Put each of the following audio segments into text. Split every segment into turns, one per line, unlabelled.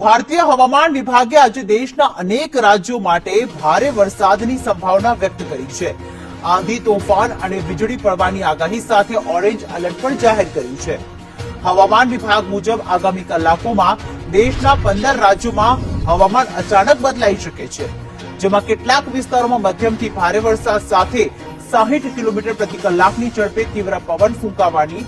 ભારતીય હવામાન વિભાગે આજે દેશના અનેક રાજ્યો માટે ભારે વરસાદની સંભાવના વ્યક્ત કરી છે. આંધી, તોફાન અને વીજળી પડવાની આગાહી સાથે ઓરેન્જ એલર્ટ પણ જાહેર કર્યું છે. હવામાન વિભાગ મુજબ આગામી કલાકોમાં દેશના 15 રાજ્યોમાં હવામાન અચાનક બદલાઈ શકે છે, જેમાં કેટલાક વિસ્તારોમાં મધ્યમથી ભારે વરસાદ સાથે 60 કિલોમીટર પ્રતિ કલાકની ઝડપે તીવ્ર પવન ફૂંકાવાની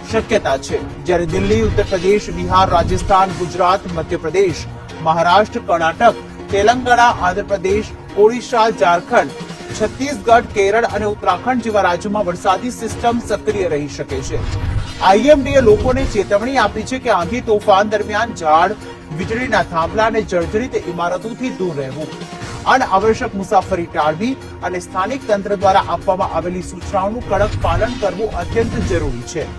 શક્યતા છે. જ્યારે દિલ્હી, ઉત્તર પ્રદેશ, બિહાર, રાજસ્થાન, ગુજરાત, મધ્યપ્રદેશ, મહારાષ્ટ્ર, કર્ણાટક, તેલંગાણા, આંધ્રપ્રદેશ, ઓડિશા, ઝારખંડ, છત્તીસગઢ, કેરળ અને ઉત્તરાખંડ જેવા રાજ્યોમાં વરસાદી સિસ્ટમ સક્રિય રહી શકે છે. આઈએમડીએ લોકોને ચેતવણી આપી છે કે આંધી તોફાન દરમિયાન ઝાડ, વીજળીના થાંભલા અને જર્જરિત ઇમારતોથી દૂર રહેવું, અનાવશ્યક મુસાફરી ટાળવી અને સ્થાનિક તંત્ર દ્વારા આપવામાં આવેલી સૂચનાઓનું કડક પાલન કરવું અત્યંત જરૂરી છે.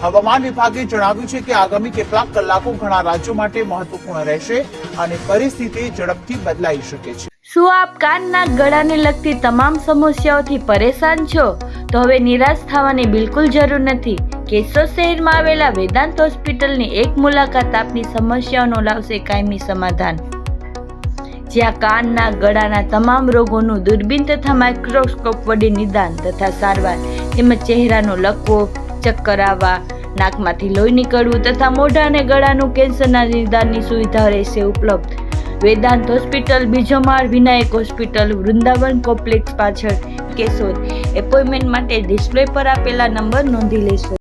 હવામાન વિભાગે જણાવ્યું છે કે આગામી કેટલાક કલાકો ઘણા રાજ્યો માટે મહત્વપૂર્ણ રહેશે અને પરિસ્થિતિ ઝડપથી બદલાઈ શકે છે.
શું આપ કાનના ગળાને લગતી તમામ સમસ્યાઓથી પરેશાન છો? તો હવે નિરાશ થવાની બિલકુલ જરૂર નથી. કેશોદ શહેરમાં આવેલા વેદાંત હોસ્પિટલની એક મુલાકાત આપની સમસ્યાઓનો લાવશે કાયમી સમાધાન. જ્યાં કાનના ગળાના તમામ રોગોનું દૂરબીન તથા માઇક્રોસ્કોપ વડે નિદાન તથા સારવાર તેમજ ચહેરાનો લકવો, ચક્કર આવવા, નાકમાંથી લોહી નીકળવું તથા મોઢા અને ગળાનું કેન્સરના નિદાનની સુવિધા રહેશે ઉપલબ્ધ. વેદાંત હોસ્પિટલ, બીજો માળ, વિનાયક હોસ્પિટલ, વૃંદાવન કોમ્પ્લેક્સ પાછળ, કેશોદ. એપોઇન્ટમેન્ટ માટે ડિસ્પ્લે પર આપેલા નંબર નોંધી લેશો.